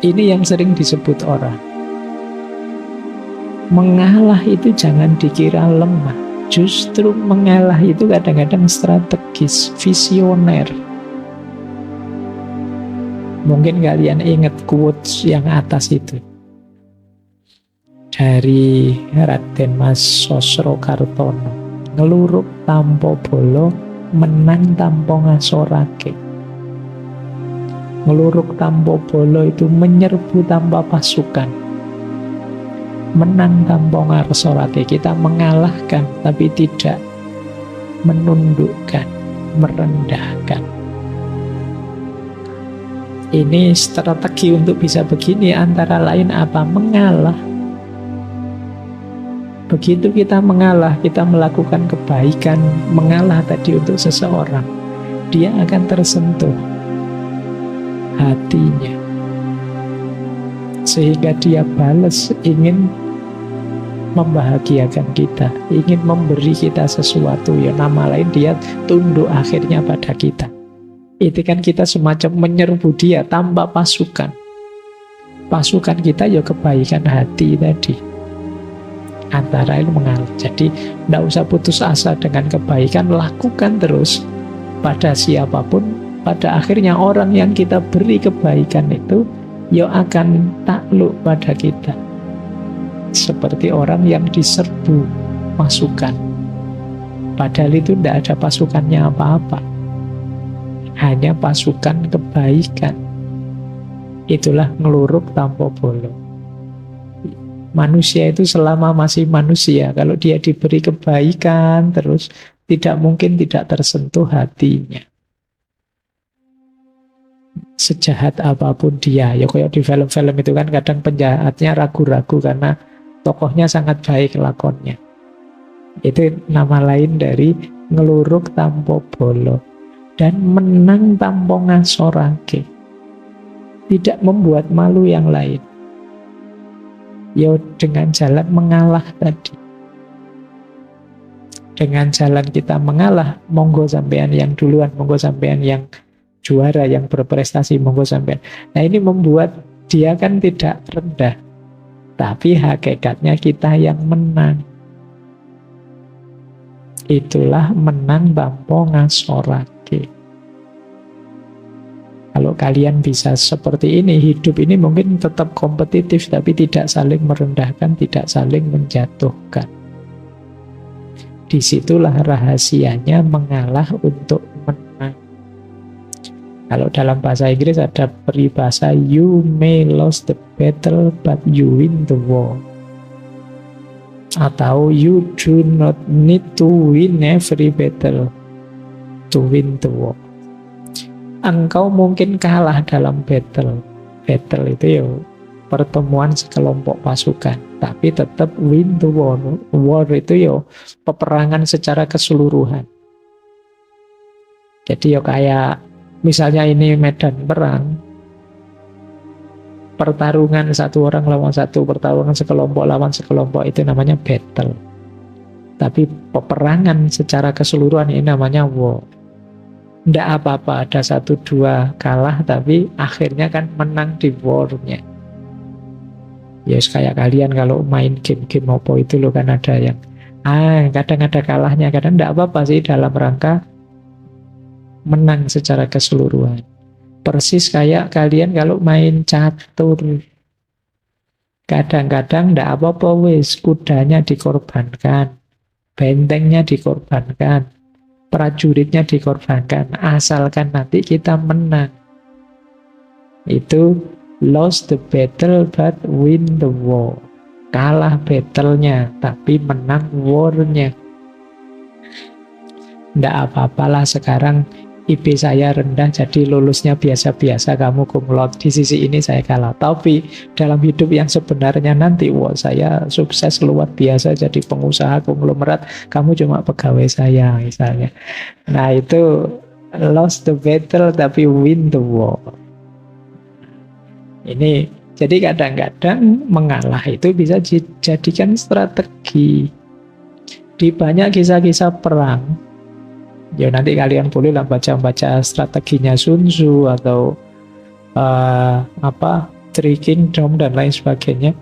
Ini yang sering disebut orang. Mengalah itu jangan dikira lemah. Justru mengalah itu kadang-kadang strategis, visioner. Mungkin kalian ingat quotes yang atas itu. Dari Raden Mas Sosrokartono. Ngeluruk tampo bolo, menang tampo ngasorake. Ngeluruk tampo bolo itu menyerbu tanpa pasukan. Menang tanpa ngasorake. Kita mengalahkan tapi tidak menundukkan, merendahkan. Ini strategi untuk bisa begini antara lain apa? Mengalah. Begitu kita mengalah, kita melakukan kebaikan, mengalah tadi untuk seseorang, dia akan tersentuh hatinya. Sehingga dia balas, ingin membahagiakan kita, ingin memberi kita sesuatu. Ya nama lain dia tunduk akhirnya pada kita. Itu kan kita semacam menyerbu dia tanpa pasukan. Pasukan kita ya kebaikan hati tadi. Antara lain mengalah. Jadi tidak usah putus asa dengan kebaikan, lakukan terus pada siapapun. Pada akhirnya orang yang kita beri kebaikan itu ya akan takluk pada kita. Seperti orang yang diserbu pasukan, padahal itu tidak ada pasukannya apa-apa, hanya pasukan kebaikan. Itulah ngeluruk tanpa bolo. Manusia itu selama masih manusia, kalau dia diberi kebaikan terus, tidak mungkin tidak tersentuh hatinya. Sejahat apapun dia, ya kayak di film-film itu kan kadang penjahatnya ragu-ragu karena tokohnya sangat baik lakonnya. Itu nama lain dari ngeluruk tanpa bolo. Dan menang tanpa ngasorake. Tidak membuat malu yang lain. Ya dengan jalan mengalah tadi. Dengan jalan kita mengalah, monggo sampean yang duluan, monggo sampean yang juara, yang berprestasi, monggo sampean. Nah ini membuat dia kan tidak rendah, tapi hakikatnya kita yang menang. Itulah menang tanpa ngasorake. Kalau kalian bisa seperti ini, hidup ini mungkin tetap kompetitif, tapi tidak saling merendahkan, tidak saling menjatuhkan. Disitulah rahasianya mengalah untuk menang. Kalau dalam bahasa Inggris ada peribahasa, you may lose the battle, but you win the war. Atau you do not need to win every battle to win the war. Engkau mungkin kalah dalam battle. Battle itu ya pertemuan sekelompok pasukan, tapi tetap win the war. War itu ya peperangan secara keseluruhan. Jadi ya kayak misalnya ini medan perang, pertarungan satu orang lawan satu, pertarungan sekelompok lawan sekelompok, itu namanya battle. Tapi peperangan secara keseluruhan ini namanya war. Tidak apa-apa ada 1-2 kalah, tapi akhirnya kan menang di war-nya. Yes, kayak kalian kalau main game-game apa itu loh kan ada yang kadang ada kalahnya, kadang tidak apa-apa sih dalam rangka menang secara keseluruhan. Persis kayak kalian kalau main catur, kadang-kadang tidak apa-apa wis, kudanya dikorbankan, bentengnya dikorbankan, prajuritnya dikorbankan, asalkan nanti kita menang. Itu lost the battle but win the war. Kalah battle-nya tapi menang war-nya. Nggak apa-apalah sekarang IP saya rendah jadi lulusnya biasa-biasa, kamu cum laude, di sisi ini saya kalah. Tapi dalam hidup yang sebenarnya nanti, saya sukses luar biasa jadi pengusaha konglomerat, kamu cuma pegawai saya misalnya. Nah itu lost the battle tapi win the war. Ini jadi kadang-kadang mengalah itu bisa dijadikan strategi. Di banyak kisah-kisah perang, ya nanti kalian bolehlah baca-baca strateginya Sun Tzu atau Three Kingdom dan lain sebagainya.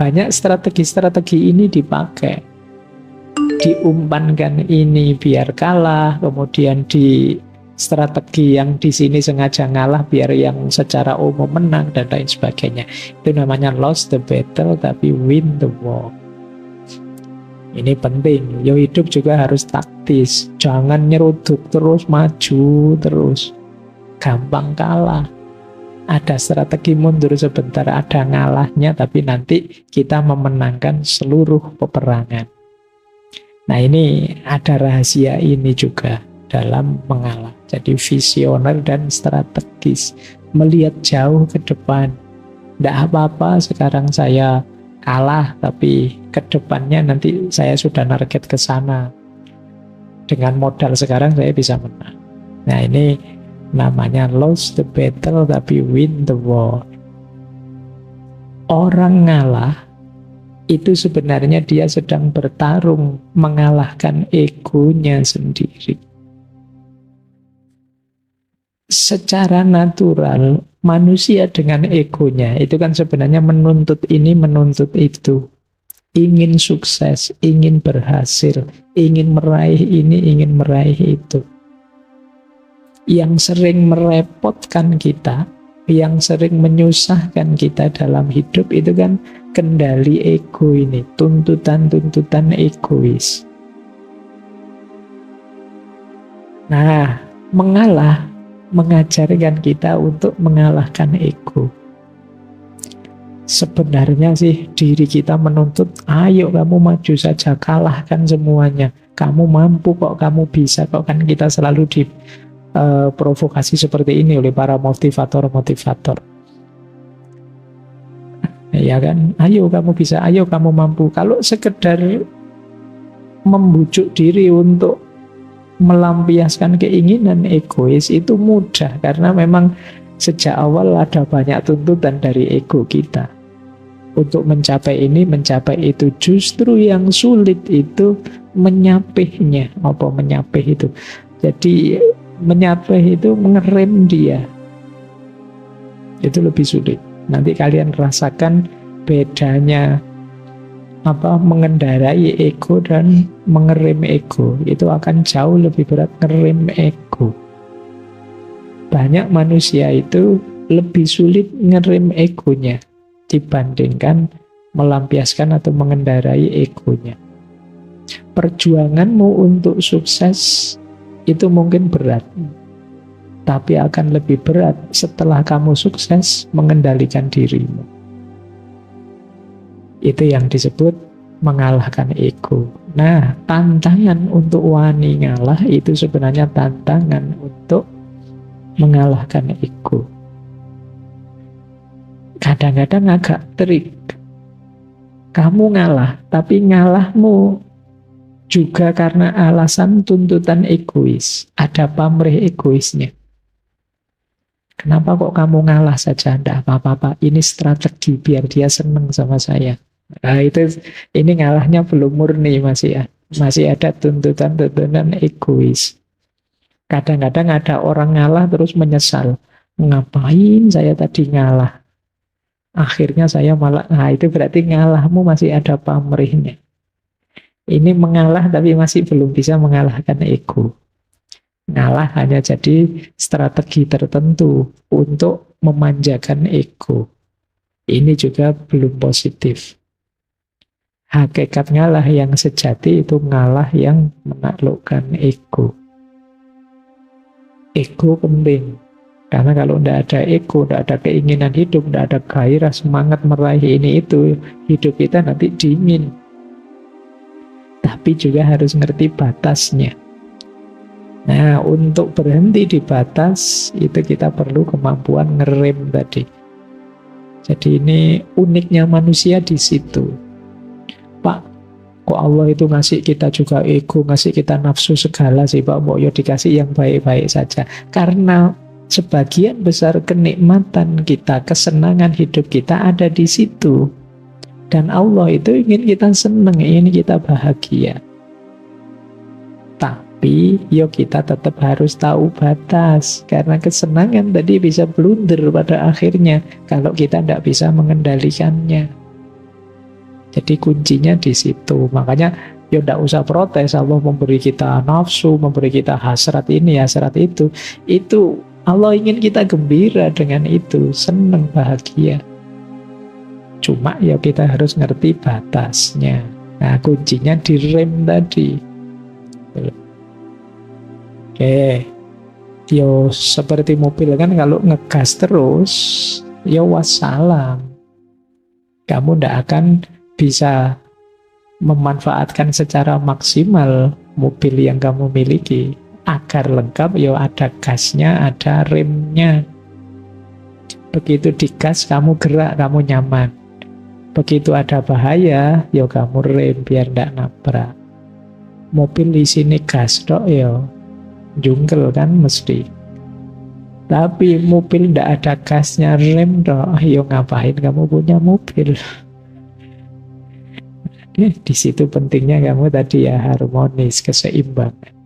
Banyak strategi-strategi ini dipakai. Diumpankan ini biar kalah, kemudian di strategi yang di sini sengaja ngalah biar yang secara umum menang dan lain sebagainya. Itu namanya lost the battle tapi win the war. Ini penting. Yo, hidup juga harus taktis. Jangan nyeruduk terus, maju terus. Gampang kalah. Ada strategi mundur sebentar, ada ngalahnya, tapi nanti kita memenangkan seluruh peperangan. Nah, ini ada rahasia ini juga dalam mengalah. Jadi visioner dan strategis, melihat jauh ke depan. Tidak apa-apa sekarang saya kalah, tapi ke depannya nanti saya sudah target ke sana. Dengan modal sekarang saya bisa menang. Nah, ini namanya lost the battle tapi win the war. Orang ngalah itu sebenarnya dia sedang bertarung mengalahkan egonya sendiri. Secara natural manusia dengan egonya itu kan sebenarnya menuntut ini, menuntut itu. Ingin sukses, ingin berhasil, ingin meraih ini, ingin meraih itu. Yang sering merepotkan kita, yang sering menyusahkan kita dalam hidup itu kan kendali ego ini, tuntutan-tuntutan egois. Nah, mengalah mengajarkan kita untuk mengalahkan ego. Sebenarnya sih diri kita menuntut, ayo kamu maju saja, kalahkan semuanya. Kamu mampu kok, kamu bisa kok, kan kita selalu provokasi seperti ini oleh para motivator-motivator. Ya kan, ayo kamu bisa, ayo kamu mampu. Kalau sekedar membujuk diri untuk melampiaskan keinginan egois itu mudah, karena memang sejak awal ada banyak tuntutan dari ego kita untuk mencapai ini, mencapai itu. Justru yang sulit itu menyapihnya. Apa menyapih itu? Jadi menyapih itu mengerem dia, itu lebih sulit. Nanti kalian rasakan bedanya mengendarai ego dan mengerem ego. Itu akan jauh lebih berat ngerem ego. Banyak manusia itu lebih sulit ngerem egonya dibandingkan melampiaskan atau mengendarai egonya. Perjuanganmu untuk sukses itu mungkin berat, tapi akan lebih berat setelah kamu sukses mengendalikan dirimu. Itu yang disebut mengalahkan ego. Nah, tantangan untuk wani ngalah itu sebenarnya tantangan untuk mengalahkan ego. Kadang-kadang agak trik. Kamu ngalah, tapi ngalahmu juga karena alasan tuntutan egois. Ada pamrih egoisnya. Kenapa kok kamu ngalah saja? Tidak apa-apa, ini strategi biar dia senang sama saya. Nah, ini ngalahnya belum murni, masih ada tuntutan-tuntutan egois. Kadang-kadang ada orang ngalah terus menyesal. Ngapain saya tadi ngalah? Akhirnya saya malah, nah itu berarti ngalahmu masih ada pamrihnya. Ini mengalah tapi masih belum bisa mengalahkan ego. Ngalah hanya jadi strategi tertentu untuk memanjakan ego. Ini juga belum positif. Hakikat ngalah yang sejati itu ngalah yang menaklukkan ego. Ego penting. Karena kalau tidak ada ego, tidak ada keinginan hidup, tidak ada gairah, semangat meraih ini itu, hidup kita nanti dingin. Tapi juga harus ngerti batasnya. Nah, untuk berhenti di batas, itu kita perlu kemampuan ngerem tadi. Jadi ini uniknya manusia di situ. Pak, kok Allah itu ngasih kita juga ego, ngasih kita nafsu segala sih Pak, mau ya dikasih yang baik-baik saja. Karena sebagian besar kenikmatan kita, kesenangan hidup kita ada di situ. Dan Allah itu ingin kita senang, ingin kita bahagia. Tapi yo kita tetap harus tahu batas, karena kesenangan tadi bisa blunder pada akhirnya kalau kita tidak bisa mengendalikannya. Jadi kuncinya di situ. Makanya yo tidak usah protes. Allah memberi kita nafsu, memberi kita hasrat ini, hasrat itu. Itu Allah ingin kita gembira dengan itu, senang, bahagia. Cuma ya kita harus ngerti batasnya. Nah, kuncinya di rem tadi. Oke, yo seperti mobil kan, kalau ngegas terus, yo wassalam. Kamu ndak akan bisa memanfaatkan secara maksimal mobil yang kamu miliki. Agar lengkap, yo ada gasnya, ada remnya. Begitu digas, kamu gerak, kamu nyaman. Begitu ada bahaya, yo kamu rem biar ndak nabrak. Mobil di sini gas dok, yo jungkel kan mesti. Tapi mobil ndak ada gasnya, rem dok, yo ngapain kamu punya mobil? Di situ pentingnya kamu tadi ya harmonis, keseimbangan.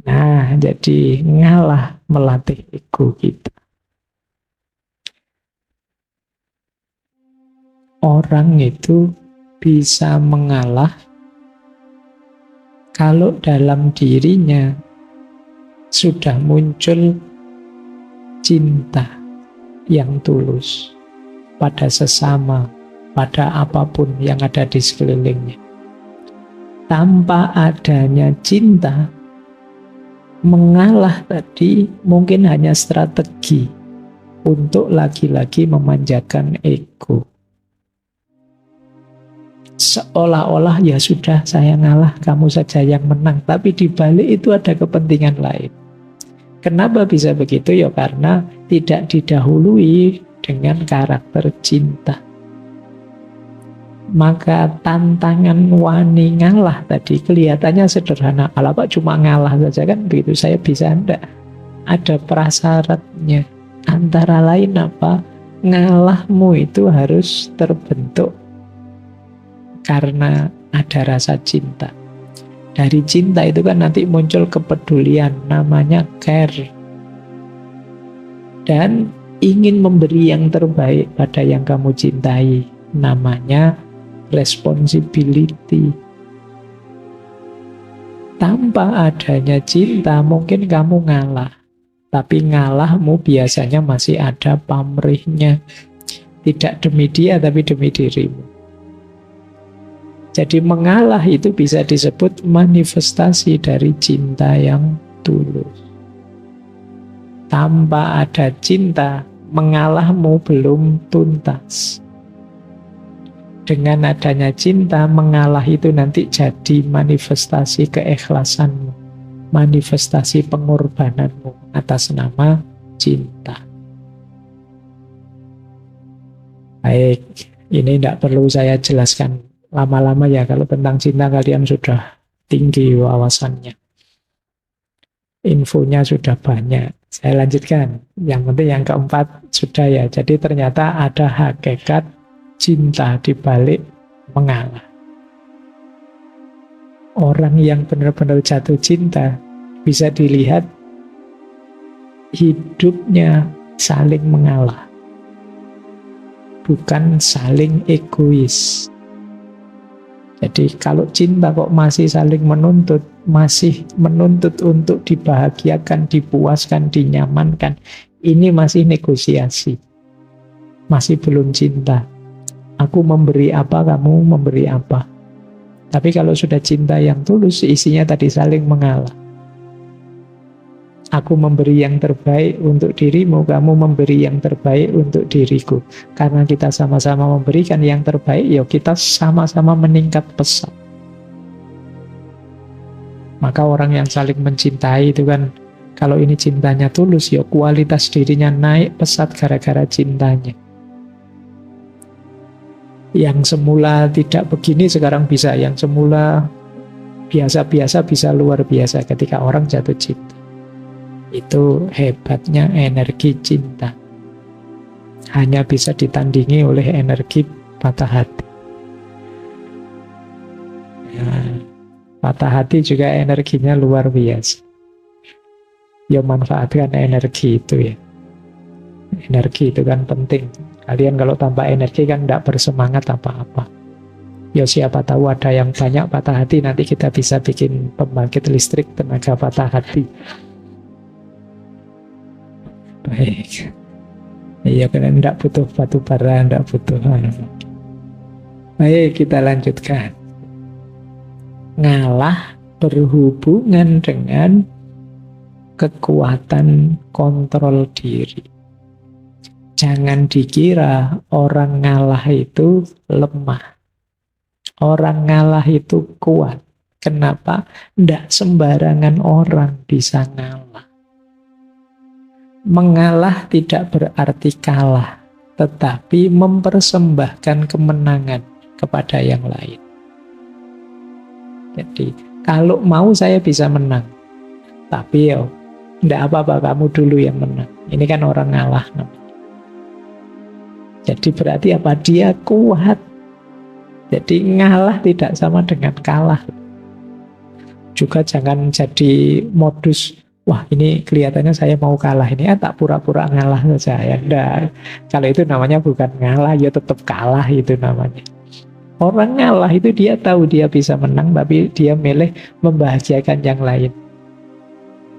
Nah, jadi ngalah melatih ego kita. Orang itu bisa mengalah kalau dalam dirinya sudah muncul cinta yang tulus pada sesama, pada apapun yang ada di sekelilingnya. Tanpa adanya cinta, mengalah tadi mungkin hanya strategi untuk lagi-lagi memanjakan ego. Seolah-olah ya sudah, saya ngalah, kamu saja yang menang. Tapi di balik itu ada kepentingan lain. Kenapa bisa begitu? Ya karena tidak didahului dengan karakter cinta. Maka tantangan wani ngalah tadi kelihatannya sederhana. Ala Pak cuma ngalah saja kan begitu, saya bisa enggak? Ada prasyaratnya. Antara lain apa? Ngalahmu itu harus terbentuk karena ada rasa cinta. Dari cinta itu kan nanti muncul kepedulian, namanya care. Dan ingin memberi yang terbaik pada yang kamu cintai, namanya responsibility. Tanpa adanya cinta mungkin kamu ngalah, tapi ngalahmu biasanya masih ada pamrihnya. Tidak demi dia tapi demi dirimu. Jadi mengalah itu bisa disebut manifestasi dari cinta yang tulus. Tanpa ada cinta, mengalahmu belum tuntas. Dengan adanya cinta, mengalah itu nanti jadi manifestasi keikhlasanmu, manifestasi pengorbananmu atas nama cinta. Baik, ini tidak perlu saya jelaskan lama-lama ya, kalau tentang cinta kalian sudah tinggi wawasannya. Infonya sudah banyak. Saya lanjutkan. Yang penting yang keempat sudah ya. Jadi ternyata ada hakikat cinta di balik mengalah. Orang yang benar-benar jatuh cinta bisa dilihat hidupnya saling mengalah, bukan saling egois. Jadi kalau cinta kok masih saling menuntut, masih menuntut untuk dibahagiakan, dipuaskan, dinyamankan, ini masih negosiasi, masih belum cinta. Aku memberi apa, kamu memberi apa. Tapi kalau sudah cinta yang tulus, isinya tadi saling mengalah. Aku memberi yang terbaik untuk dirimu, kamu memberi yang terbaik untuk diriku. Karena kita sama-sama memberikan yang terbaik, ya kita sama-sama meningkat pesat. Maka orang yang saling mencintai itu kan, kalau ini cintanya tulus, ya kualitas dirinya naik pesat gara-gara cintanya. Yang semula tidak begini sekarang bisa, yang semula biasa-biasa bisa luar biasa ketika orang jatuh cinta. Itu hebatnya energi cinta. Hanya bisa ditandingi oleh energi patah hati. Ya, Patah hati juga energinya luar biasa. Ya manfaatkan energi itu ya. Energi itu kan penting. Kalian kalau tanpa energi kan tidak bersemangat apa-apa. Ya siapa tahu ada yang banyak patah hati, nanti kita bisa bikin pembangkit listrik tenaga patah hati. Baik. Iya kan tidak butuh batu bara, tidak butuh. Baik, kita lanjutkan. Ngalah berhubungan dengan kekuatan kontrol diri. Jangan dikira orang ngalah itu lemah. Orang ngalah itu kuat. Kenapa? Tidak sembarangan orang bisa ngalah. Mengalah tidak berarti kalah, tetapi mempersembahkan kemenangan kepada yang lain. Jadi, kalau mau saya bisa menang. Tapi ya, tidak apa-apa, kamu dulu yang menang. Ini kan orang ngalah namanya. Jadi berarti apa? Dia kuat. Jadi ngalah tidak sama dengan kalah. Juga jangan jadi modus, wah ini kelihatannya saya mau kalah, ini tak pura-pura ngalah saja. Ya, enggak. Kalau itu namanya bukan ngalah, ya tetap kalah itu namanya. Orang ngalah itu dia tahu dia bisa menang, tapi dia milih membahagiakan yang lain.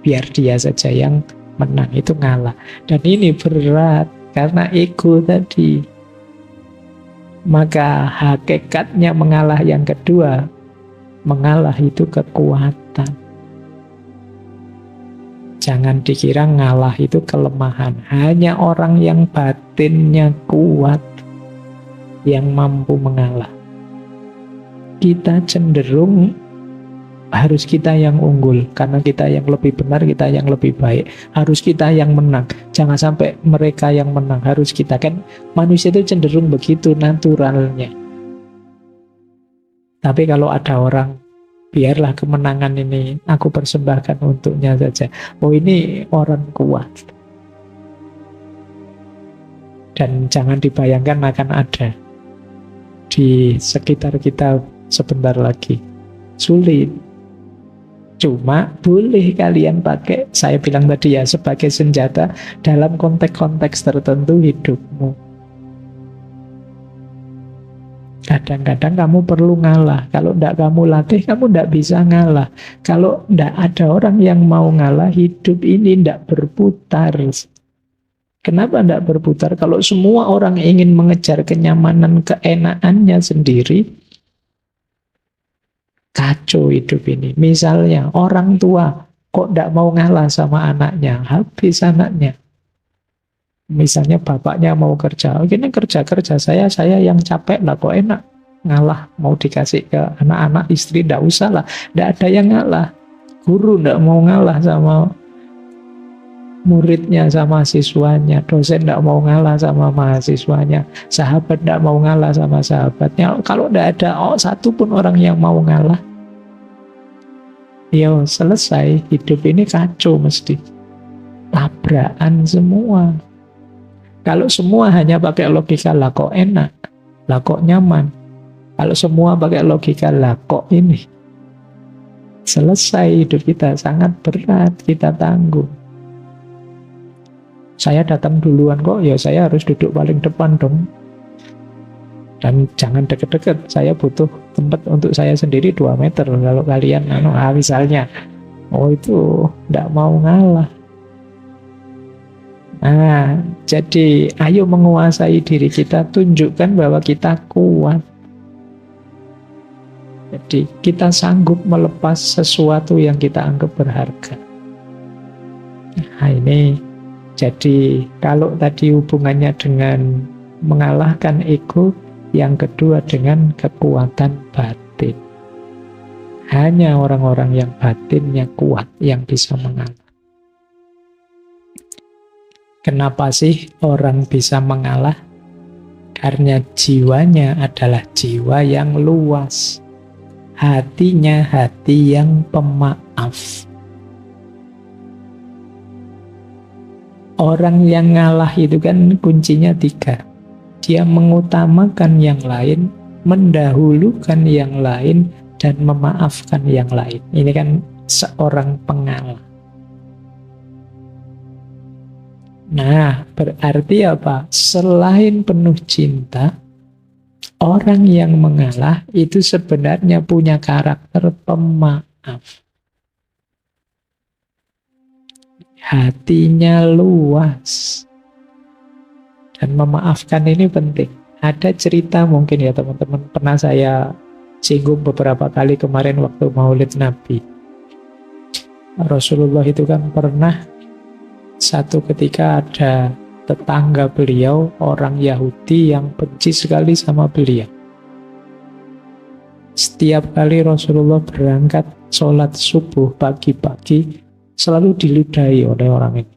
Biar dia saja yang menang, itu ngalah. Dan ini berat, karena ego tadi. Maka hakikatnya mengalah yang kedua, mengalah itu kekuatan. Jangan dikira ngalah itu kelemahan. Hanya orang yang batinnya kuat yang mampu mengalah. Kita cenderung harus kita yang unggul, karena kita yang lebih benar, kita yang lebih baik. Harus kita yang menang. Jangan sampai mereka yang menang, harus kita. Kan manusia itu cenderung begitu naturalnya. Tapi kalau ada orang, biarlah kemenangan ini aku persembahkan untuknya saja. Oh, ini orang kuat. Dan jangan dibayangkan akan ada di sekitar kita sebentar lagi. Sulit. Cuma boleh kalian pakai, saya bilang tadi ya, sebagai senjata dalam konteks-konteks tertentu hidupmu. Kadang-kadang kamu perlu ngalah. Kalau tidak kamu latih, kamu tidak bisa ngalah. Kalau tidak ada orang yang mau ngalah, hidup ini tidak berputar. Kenapa tidak berputar? Kalau semua orang ingin mengejar kenyamanan, keenakannya sendiri, kacau hidup ini. Misalnya orang tua kok tidak mau ngalah sama anaknya, habis anaknya. Misalnya bapaknya mau kerja, ini kerja saya yang capek lah, kok enak ngalah, mau dikasih ke anak-anak, istri tidak usah lah, tidak ada yang ngalah. Guru tidak mau ngalah sama muridnya, sama siswanya, dosen tidak mau ngalah sama mahasiswanya, sahabat tidak mau ngalah sama sahabatnya. Kalau tidak ada satu pun orang yang mau ngalah, ya selesai, hidup ini kacau mesti. Tabrakan semua. Kalau semua hanya pakai logika, lah kok enak, lah kok nyaman. Kalau semua pakai logika, lah kok ini. Selesai hidup kita, sangat berat kita tanggung. Saya datang duluan kok, ya saya harus duduk paling depan dong. Dan jangan deket-deket, saya butuh tempat untuk saya sendiri 2 meter. Kalau kalian, misalnya, oh itu tidak mau ngalah. Nah, jadi ayo menguasai diri kita, tunjukkan bahwa kita kuat. Jadi kita sanggup melepas sesuatu yang kita anggap berharga. Nah ini, jadi kalau tadi hubungannya dengan mengalahkan ego, yang kedua dengan kekuatan batin. Hanya orang-orang yang batinnya kuat yang bisa mengalah. Kenapa sih orang bisa mengalah? Karena jiwanya adalah jiwa yang luas. Hatinya hati yang pemaaf. Orang yang ngalah itu kan kuncinya 3. Dia mengutamakan yang lain, mendahulukan yang lain, dan memaafkan yang lain. Ini kan seorang pengalah. Nah, berarti apa? Selain penuh cinta, orang yang mengalah itu sebenarnya punya karakter pemaaf. Hatinya luas. Dan memaafkan ini penting. Ada cerita mungkin ya teman-teman, pernah saya singgung beberapa kali kemarin waktu Maulid Nabi. Rasulullah itu kan pernah satu ketika ada tetangga beliau, orang Yahudi yang benci sekali sama beliau. Setiap kali Rasulullah berangkat sholat subuh pagi-pagi, selalu diludahi oleh orang ini.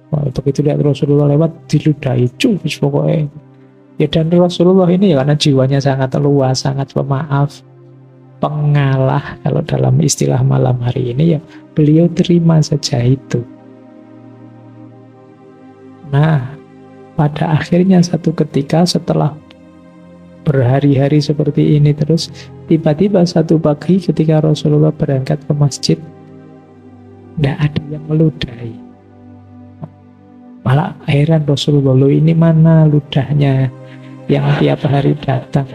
Wah, begitu lihat Rasulullah lewat, diludahi, cus pokoknya. Ya, dan Rasulullah ini ya karena jiwanya sangat luas, sangat pemaaf, pengalah, kalau dalam istilah malam hari ini ya, beliau terima saja itu. Nah, pada akhirnya satu ketika setelah berhari-hari seperti ini terus, tiba-tiba satu pagi ketika Rasulullah berangkat ke masjid, tidak ada yang meludahi. Malah heran Rasulullah, loh ini mana ludahnya yang tiap hari datang.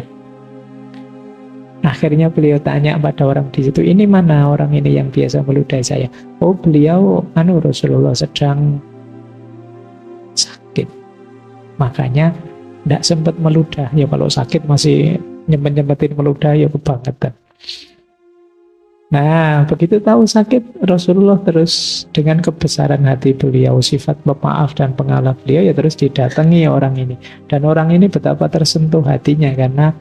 Akhirnya beliau tanya pada orang di situ, ini mana orang ini yang biasa meludahi saya? Oh, beliau Rasulullah sedang sakit, makanya tidak sempat meludah. Ya kalau sakit masih nyempet-nyempetin meludah, ya kebangetan. Nah, begitu tahu sakit, Rasulullah terus dengan kebesaran hati beliau, sifat pemaaf dan pengalah beliau, ya terus didatangi orang ini. Dan orang ini betapa tersentuh hatinya, karena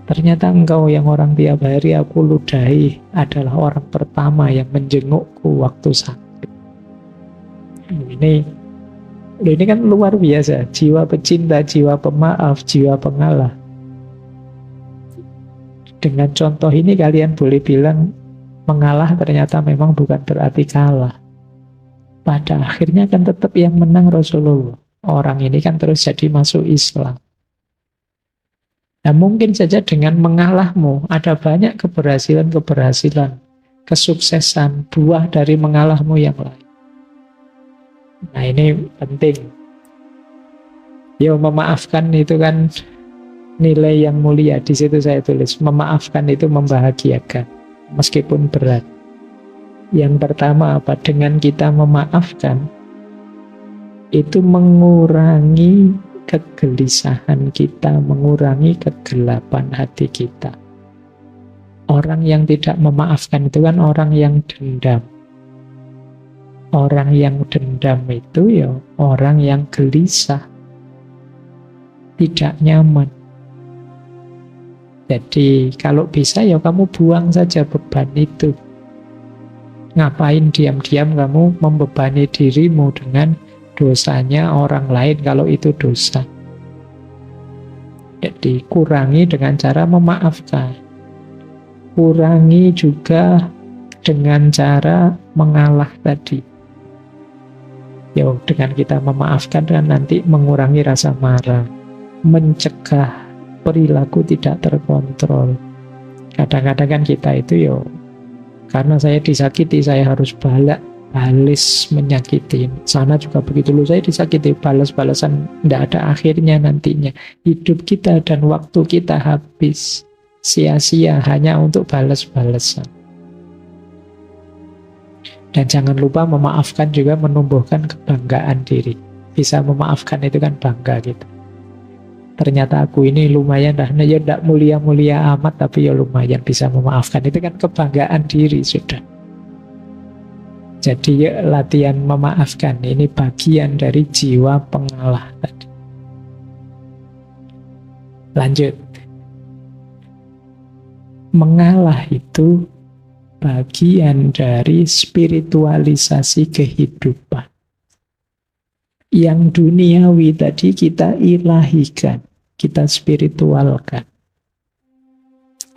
ternyata engkau yang orang tiap hari aku ludahi adalah orang pertama yang menjengukku waktu sakit. Ini kan luar biasa, jiwa pecinta, jiwa pemaaf, jiwa pengalah. Dengan contoh ini kalian boleh bilang mengalah ternyata memang bukan berarti kalah. Pada akhirnya kan tetap yang menang Rasulullah. Orang ini kan terus jadi masuk Islam. Nah, mungkin saja dengan mengalahmu ada banyak keberhasilan, kesuksesan, buah dari mengalahmu yang lain. Nah, ini penting. Ya, memaafkan itu kan nilai yang mulia. Di situ saya tulis, memaafkan itu membahagiakan meskipun berat. Yang pertama apa? Dengan kita memaafkan itu mengurangi kegelisahan kita, mengurangi kegelapan hati kita. Orang yang tidak memaafkan itu kan orang yang dendam. Orang yang dendam itu ya orang yang gelisah, tidak nyaman. Jadi kalau bisa ya kamu buang saja beban itu. Ngapain diam-diam kamu membebani dirimu dengan dosanya orang lain kalau itu dosa. Jadi kurangi dengan cara memaafkan. Kurangi juga dengan cara mengalah tadi. Ya, dengan kita memaafkan kan nanti mengurangi rasa marah, mencegah perilaku tidak terkontrol. Kadang-kadang kan kita itu karena saya disakiti, saya harus balas menyakiti. Sana juga begitu, loh saya disakiti, balas-balasan, tidak ada akhirnya nantinya. Hidup kita dan waktu kita habis sia-sia hanya untuk balas-balasan. Dan jangan lupa memaafkan juga menumbuhkan kebanggaan diri. Bisa memaafkan itu kan bangga gitu. Ternyata aku ini lumayan dah, ya tidak mulia-mulia amat, tapi ya lumayan bisa memaafkan. Itu kan kebanggaan diri sudah. Jadi ya, latihan memaafkan ini bagian dari jiwa pengalah tadi. Lanjut. Mengalah itu bagian dari spiritualisasi kehidupan. Yang duniawi tadi kita ilahikan, kita spiritualkan.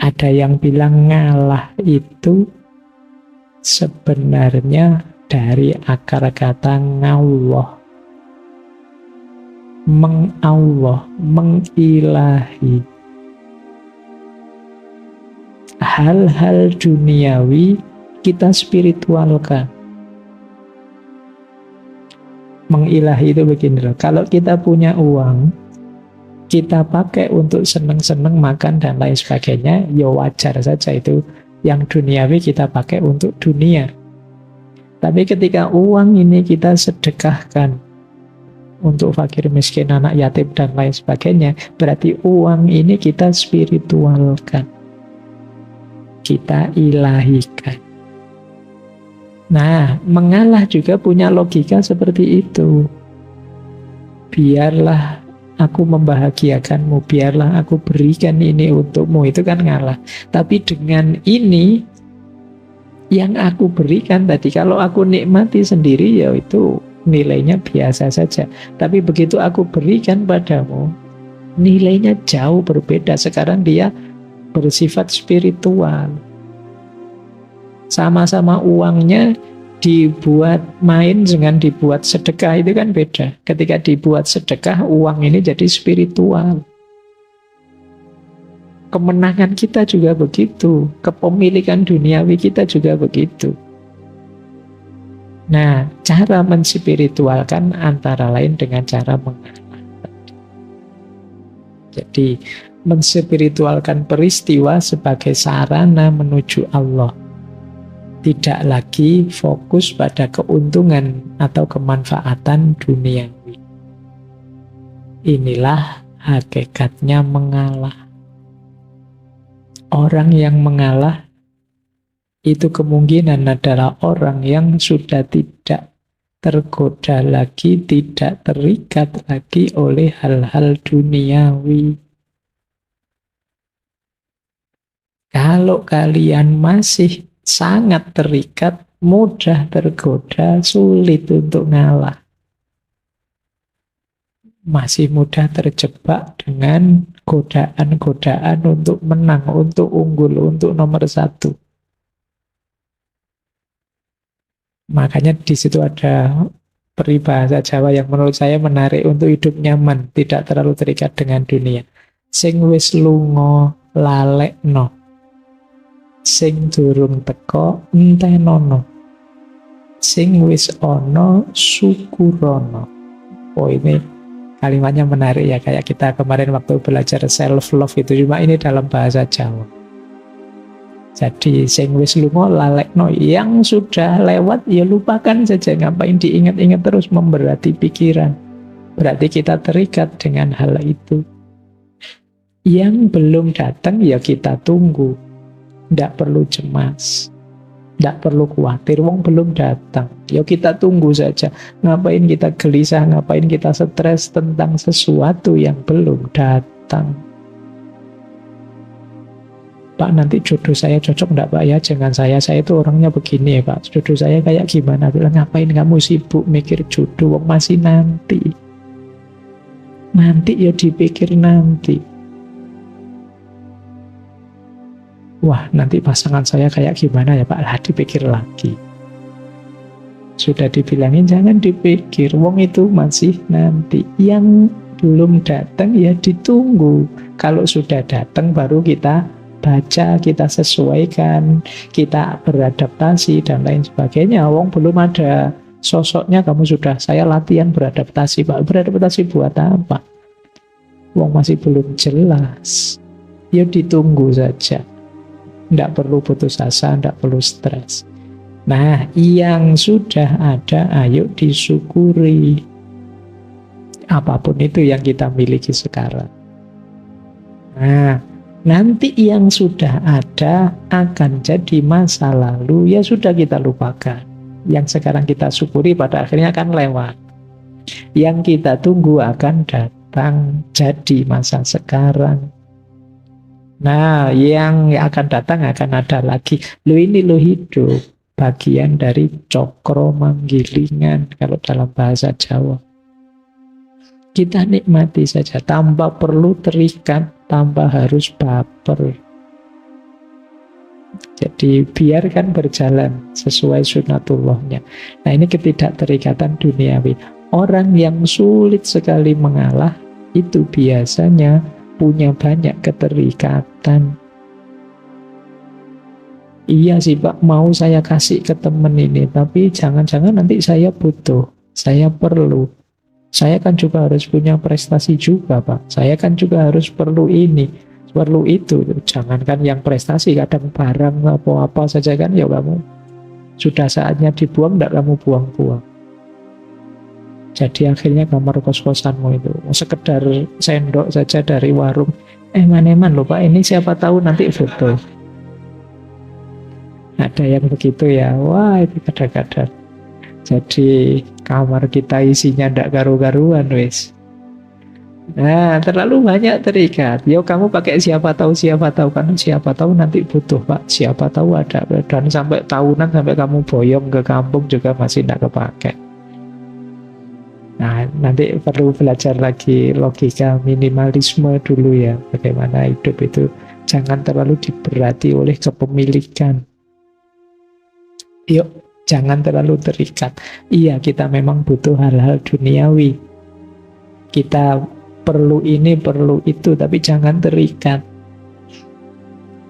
Ada yang bilang ngalah itu sebenarnya dari akar kata ngawah, mengallah, mengilahi. hal-hal duniawi kita spiritualkan. Mengilahi itu begini loh, kalau kita punya uang, kita pakai untuk seneng-seneng makan dan lain sebagainya, ya wajar saja itu yang duniawi kita pakai untuk dunia. Tapi ketika uang ini kita sedekahkan untuk fakir miskin, anak yatim dan lain sebagainya, berarti uang ini kita spiritualkan, kita ilahikan. Nah, mengalah juga punya logika seperti itu. Biarlah aku membahagiakanmu, biarlah aku berikan ini untukmu, itu kan ngalah. Tapi dengan ini yang aku berikan tadi, kalau aku nikmati sendiri ya itu nilainya biasa saja. Tapi begitu aku berikan padamu, nilainya jauh berbeda. Sekarang dia bersifat spiritual. Sama-sama uangnya dibuat main dengan dibuat sedekah itu kan beda. Ketika dibuat sedekah, uang ini jadi spiritual. Kemenangan kita juga begitu, kepemilikan duniawi kita juga begitu. Nah, cara menspiritualkan antara lain dengan cara mengalah. Jadi, menspiritualkan peristiwa sebagai sarana menuju Allah. Tidak lagi fokus pada keuntungan atau kemanfaatan duniawi. Inilah hakikatnya mengalah. Orang yang mengalah itu kemungkinan adalah orang yang sudah tidak tergoda lagi, tidak terikat lagi oleh hal-hal duniawi. Kalau kalian masih sangat terikat, mudah tergoda, sulit untuk ngalah. Masih mudah terjebak dengan godaan-godaan untuk menang, untuk unggul, untuk nomor satu. Makanya di situ ada peribahasa Jawa yang menurut saya menarik untuk hidup nyaman, tidak terlalu terikat dengan dunia. Sing wis lunga lalekno, sing durung teko entenono, sing wis ana syukurono. Oh, ini kalimatnya menarik ya, kayak kita kemarin waktu belajar self love itu, cuma ini dalam bahasa Jawa. Jadi sing wis lunga lalekno, yang sudah lewat ya lupakan saja, ngapain diingat-ingat terus memberati pikiran. Berarti kita terikat dengan hal itu. Yang belum datang ya kita tunggu. Tidak perlu cemas, tidak perlu khawatir, wong belum datang. Ya kita tunggu saja. Ngapain kita gelisah, ngapain kita stres tentang sesuatu yang belum datang. Pak, nanti jodoh saya cocok enggak Pak ya? Jangan saya itu orangnya begini ya Pak. Jodoh saya kayak gimana? Bilang, ngapain kamu sibuk mikir jodoh, wong masih nanti. Nanti ya dipikir nanti. Wah, nanti pasangan saya kayak gimana ya Pak? Lah, dipikir lagi. Sudah dibilangin jangan dipikir, wong itu masih nanti. Yang belum datang ya ditunggu. Kalau sudah datang baru kita baca, kita sesuaikan, kita beradaptasi dan lain sebagainya. Wong belum ada sosoknya, kamu sudah, saya latihan beradaptasi Pak. Beradaptasi buat apa? Wong masih belum jelas. Ya ditunggu saja. Tidak perlu putus asa, tidak perlu stres. Nah, yang sudah ada, ayo disyukuri. Apapun itu yang kita miliki sekarang. Nah, nanti yang sudah ada akan jadi masa lalu, ya sudah kita lupakan. Yang sekarang kita syukuri pada akhirnya akan lewat. Yang kita tunggu akan datang, jadi masa sekarang. Nah, yang akan datang akan ada lagi. Lo ini lo hidup, bagian dari cokro manggilingan kalau dalam bahasa Jawa. Kita nikmati saja tanpa perlu terikat, tanpa harus baper. Jadi biarkan berjalan sesuai sunatullahnya. Nah, ini ketidakterikatan duniawi. Orang yang sulit sekali mengalah itu biasanya punya banyak keterikatan. Iya sih Pak, mau saya kasih ke temen ini, tapi jangan-jangan nanti saya butuh, saya perlu. Saya kan juga harus punya prestasi juga Pak. Saya kan juga harus perlu ini, perlu itu. Jangankan yang prestasi, kadang barang apa-apa saja kan ya kamu sudah saatnya dibuang, tidak kamu buang-buang. Jadi akhirnya kamar kos-kosanmu itu sekedar sendok saja dari warung. Man loh Pak, ini siapa tahu nanti foto. Ada yang begitu ya. Wah, itu kadang-kadang. Jadi kamar kita isinya ndak karu-karuan wis. Nah, terlalu banyak terikat. Yo kamu pakai siapa tahu kan, siapa tahu nanti butuh Pak, siapa tahu ada, dan sampai tahunan sampai kamu boyong ke kampung juga masih ndak kepake. Nah, nanti perlu belajar lagi logika minimalisme dulu ya, bagaimana hidup itu jangan terlalu diberati oleh kepemilikan. Yuk, jangan terlalu terikat. Iya, kita memang butuh hal-hal duniawi. Kita perlu ini, perlu itu, tapi jangan terikat.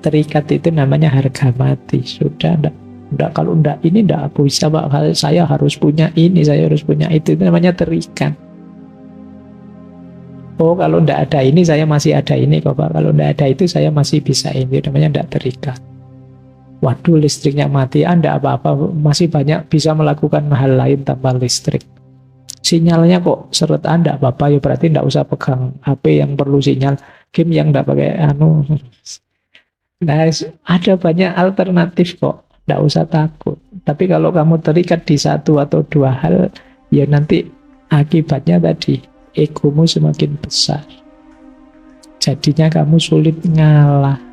Terikat itu namanya harga mati. Sudah, enggak, kalau enggak ini enggak bisa Pak. Saya harus punya ini, saya harus punya itu namanya terikat. Oh, kalau enggak ada ini, saya masih ada ini kok Pak. Kalau enggak ada itu, saya masih bisa ini. Namanya enggak terikat. Waduh, listriknya mati, Anda apa-apa, masih banyak bisa melakukan hal lain tanpa listrik. Sinyalnya kok seret Anda apa-apa, ya berarti tidak usah pegang HP yang perlu sinyal, game yang tidak pakai anu. Nah, ada banyak alternatif kok, tidak usah takut. Tapi kalau kamu terikat di satu atau dua hal, ya nanti akibatnya tadi, egomu semakin besar. Jadinya kamu sulit ngalah.